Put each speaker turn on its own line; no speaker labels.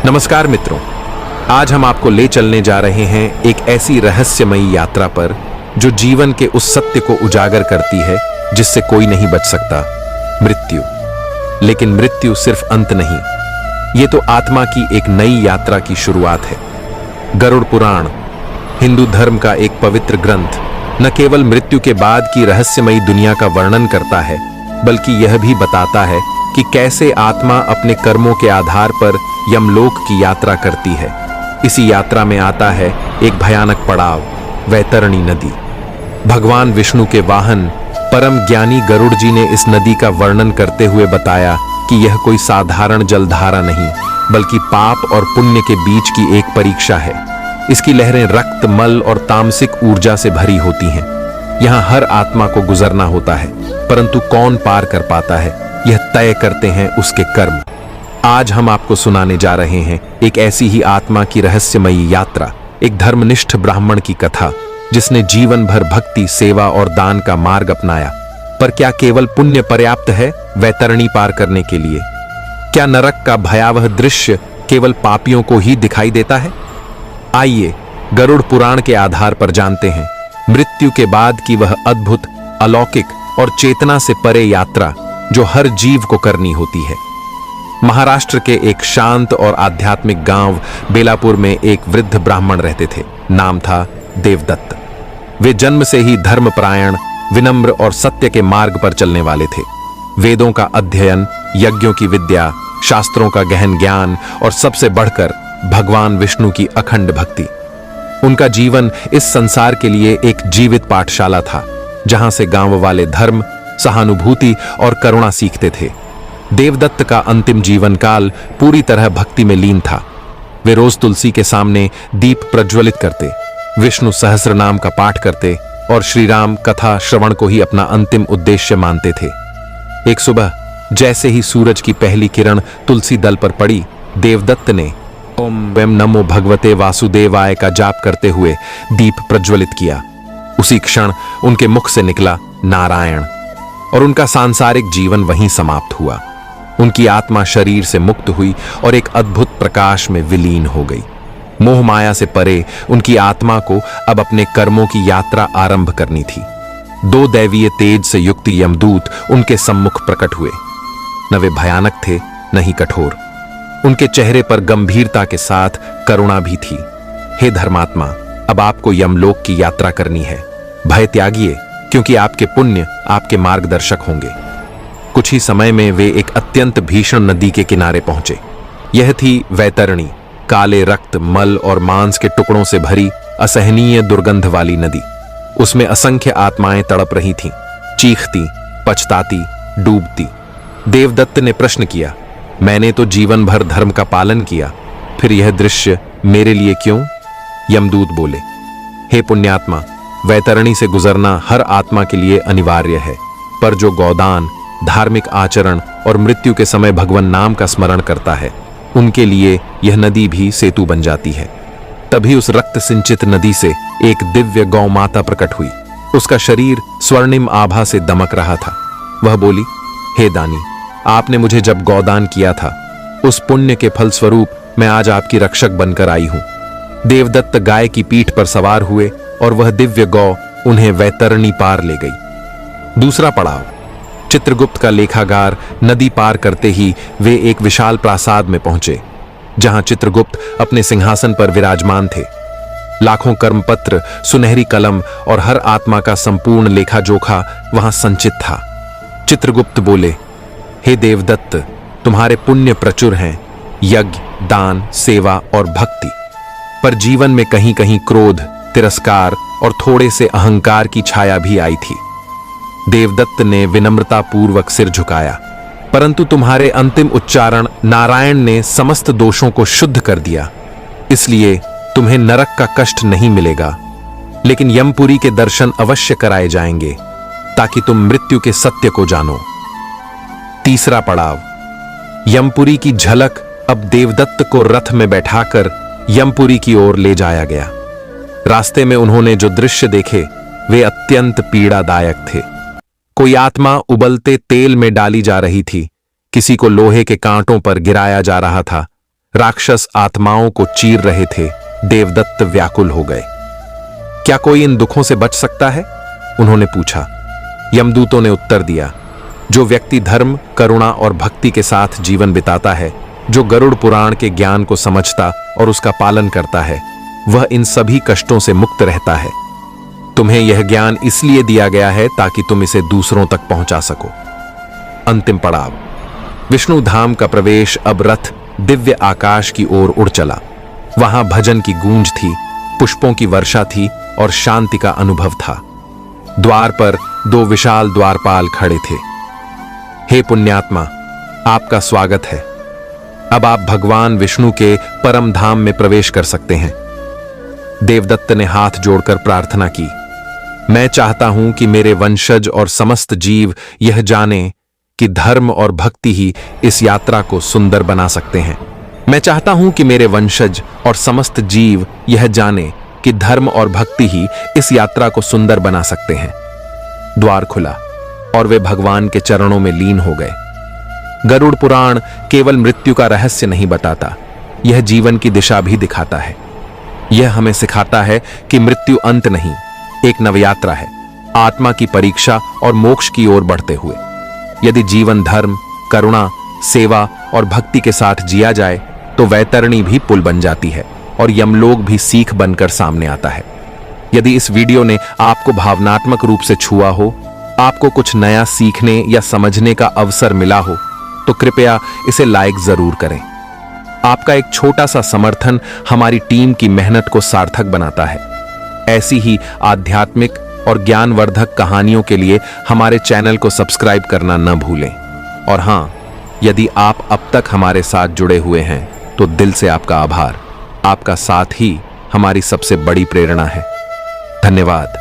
नमस्कार मित्रों, आज हम आपको ले चलने जा रहे हैं एक ऐसी रहस्यमयी यात्रा पर जो जीवन के उस सत्य को उजागर करती है जिससे कोई नहीं बच सकता, मृत्यु। लेकिन मृत्यु सिर्फ अंत नहीं, ये तो आत्मा की एक नई यात्रा की शुरुआत है। गरुड़ पुराण, हिंदू धर्म का एक पवित्र ग्रंथ, न केवल मृत्यु के बाद की रहस्यमयी दुनिया का वर्णन करता है, बल्कि यह भी बताता है कि कैसे आत्मा अपने कर्मों के आधार पर यमलोक की यात्रा करती है। इसी यात्रा में आता है एक भयानक पड़ाव, वैतरणी नदी। भगवान विष्णु के वाहन परम ज्ञानी गरुड़ जी ने इस नदी का वर्णन करते हुए बताया कि यह कोई साधारण जलधारा नहीं, बल्कि पाप और पुण्य के बीच की एक परीक्षा है। इसकी लहरें रक्त, मल और तामसिक ऊर्जा से भरी होती हैं। यहाँ हर आत्मा को गुजरना होता है, परंतु कौन पार कर पाता है, यह तय करते हैं उसके कर्म। आज हम आपको सुनाने जा रहे हैं एक ऐसी ही आत्मा की रहस्यमयी यात्रा, एक धर्मनिष्ठ ब्राह्मण की कथा जिसने जीवन भर भक्ति, सेवा और दान का मार्ग अपनाया। पर क्या केवल पुण्य पर्याप्त है वैतरणी पार करने के लिए? क्या नरक का भयावह दृश्य केवल पापियों को ही दिखाई देता है? आइए गरुड़ पुराण के आधार पर जानते हैं मृत्यु के बाद की वह अद्भुत, अलौकिक और चेतना से परे यात्रा जो हर जीव को करनी होती है। महाराष्ट्र के एक शांत और आध्यात्मिक गांव बेलापुर में एक वृद्ध ब्राह्मण रहते थे। नाम था देवदत्त। वे जन्म से ही धर्मपरायण, विनम्र और सत्य के मार्ग पर चलने वाले थे। वेदों का अध्ययन, यज्ञों की विद्या, शास्त्रों का गहन ज्ञान और सबसे बढ़कर भगवान विष्णु की अखंड भक्ति। उनका जीवन इस संसार के लिए एक जीवित पाठशाला था, जहां से गांव वाले धर्म, सहानुभूति और करुणा सीखते थे। देवदत्त का अंतिम जीवन काल पूरी तरह भक्ति में लीन था। वे रोज तुलसी के सामने दीप प्रज्वलित करते, विष्णु सहस्र नाम का पाठ करते और श्री राम कथा श्रवण को ही अपना अंतिम उद्देश्य मानते थे। एक सुबह जैसे ही सूरज की पहली किरण तुलसी दल पर पड़ी, देवदत्त ने ओम वैम नमो भगवते वासुदेवाय का जाप करते हुए दीप प्रज्वलित किया। उसी क्षण उनके मुख से निकला नारायण और उनका सांसारिक जीवन वहीं समाप्त हुआ। उनकी आत्मा शरीर से मुक्त हुई और एक अद्भुत प्रकाश में विलीन हो गई। मोह माया से परे उनकी आत्मा को अब अपने कर्मों की यात्रा आरंभ करनी थी। दो दैवीय तेज से युक्त यमदूत उनके सम्मुख प्रकट हुए। न वे भयानक थे, न ही कठोर। उनके चेहरे पर गंभीरता के साथ करुणा भी थी। हे धर्मात्मा, अब आपको यमलोक की यात्रा करनी है। भय त्यागिए, क्योंकि आपके पुण्य आपके मार्गदर्शक होंगे। कुछ ही समय में वे एक अत्यंत भीषण नदी के किनारे पहुंचे। यह थी वैतरणी, काले रक्त, मल और मांस के टुकड़ों से भरी असहनीय दुर्गंध वाली नदी। उसमें असंख्य आत्माएं तड़प रही थीं, चीखती, पछताती, डूबती। देवदत्त ने प्रश्न किया, मैंने तो जीवन भर धर्म का पालन किया, फिर यह दृश्य मेरे लिए क्यों? यमदूत बोले, हे पुण्यात्मा, वैतरणी से गुजरना हर आत्मा के लिए अनिवार्य है, पर जो गौदान, धार्मिक आचरण और मृत्यु के समय भगवान नाम का स्मरण करता है, उनके लिए यह नदी भी सेतु बन जाती है। तभी उस रक्त सिंचित नदी से एक दिव्य गौ माता प्रकट हुई। उसका शरीर स्वर्णिम आभा से दमक रहा था। वह बोली, हे दानी, आपने मुझे जब गौदान किया था, उस पुण्य के फल स्वरूप मैं आज आपकी रक्षक बनकर आई हूं। देवदत्त गाय की पीठ पर सवार हुए और वह दिव्य गौ उन्हें वैतरणी पार ले गई। दूसरा पड़ाव, चित्रगुप्त का लेखागार। नदी पार करते ही वे एक विशाल प्रासाद में पहुंचे, जहां चित्रगुप्त अपने सिंहासन पर विराजमान थे। लाखों कर्मपत्र, सुनहरी कलम और हर आत्मा का संपूर्ण लेखा जोखा वहां संचित था। चित्रगुप्त बोले, हे देवदत्त, तुम्हारे पुण्य प्रचुर हैं, यज्ञ, दान, सेवा और भक्ति, पर जीवन में कहीं कहीं क्रोध, तिरस्कार और थोड़े से अहंकार की छाया भी आई थी। देवदत्त ने विनम्रता पूर्वक सिर झुकाया, परंतु तुम्हारे अंतिम उच्चारण नारायण ने समस्त दोषों को शुद्ध कर दिया। इसलिए तुम्हें नरक का कष्ट नहीं मिलेगा, लेकिन यमपुरी के दर्शन अवश्य कराए जाएंगे, ताकि तुम मृत्यु के सत्य को जानो। तीसरा पड़ाव, यमपुरी की झलक। अब देवदत्त को रथ में बैठाकर यमपुरी की ओर ले जाया गया। रास्ते में उन्होंने जो दृश्य देखे वे अत्यंत पीड़ादायक थे। कोई आत्मा उबलते तेल में डाली जा रही थी, किसी को लोहे के कांटों पर गिराया जा रहा था, राक्षस आत्माओं को चीर रहे थे, देवदत्त व्याकुल हो गए। क्या कोई इन दुखों से बच सकता है? उन्होंने पूछा। यमदूतों ने उत्तर दिया, जो व्यक्ति धर्म, करुणा और भक्ति के साथ जीवन बिताता है, जो गरुड़ पुराण के ज्ञान को समझता और उसका पालन करता है, वह इन सभी कष्टों से मुक्त रहता है। तुम्हें यह ज्ञान इसलिए दिया गया है ताकि तुम इसे दूसरों तक पहुंचा सको। अंतिम पड़ाव। विष्णु धाम का प्रवेश। अब रथ दिव्य आकाश की ओर उड़ चला। वहां भजन की गूंज थी, पुष्पों की वर्षा थी और शांति का अनुभव था। द्वार पर 2 विशाल द्वारपाल खड़े थे। हे पुण्यात्मा, आपका स्वागत है। अब आप भगवान विष्णु के परम धाम में प्रवेश कर सकते हैं। देवदत्त ने हाथ जोड़कर प्रार्थना की। मैं चाहता हूं कि मेरे वंशज और समस्त जीव यह जाने कि धर्म और भक्ति ही इस यात्रा को सुंदर बना सकते हैं। मैं चाहता हूं कि मेरे वंशज और समस्त जीव यह जाने कि धर्म और भक्ति ही इस यात्रा को सुंदर बना सकते हैं। द्वार खुला और वे भगवान के चरणों में लीन हो गए। गरुड़ पुराण केवल मृत्यु का रहस्य नहीं बताता, यह जीवन की दिशा भी दिखाता है। यह हमें सिखाता है कि मृत्यु अंत नहीं, एक नवयात्रा है, आत्मा की परीक्षा और मोक्ष की ओर बढ़ते हुए। यदि जीवन धर्म, करुणा, सेवा और भक्ति के साथ जिया जाए तो वैतरणी भी पुल बन जाती है और यमलोक भी सीख बनकर सामने आता है। यदि इस वीडियो ने आपको भावनात्मक रूप से छुआ हो, आपको कुछ नया सीखने या समझने का अवसर मिला हो, तो कृपया इसे लाइक जरूर करें। आपका एक छोटा सा समर्थन हमारी टीम की मेहनत को सार्थक बनाता है। ऐसी ही आध्यात्मिक और ज्ञानवर्धक कहानियों के लिए हमारे चैनल को सब्सक्राइब करना न भूलें। और हां, यदि आप अब तक हमारे साथ जुड़े हुए हैं तो दिल से आपका आभार। आपका साथ ही हमारी सबसे बड़ी प्रेरणा है। धन्यवाद।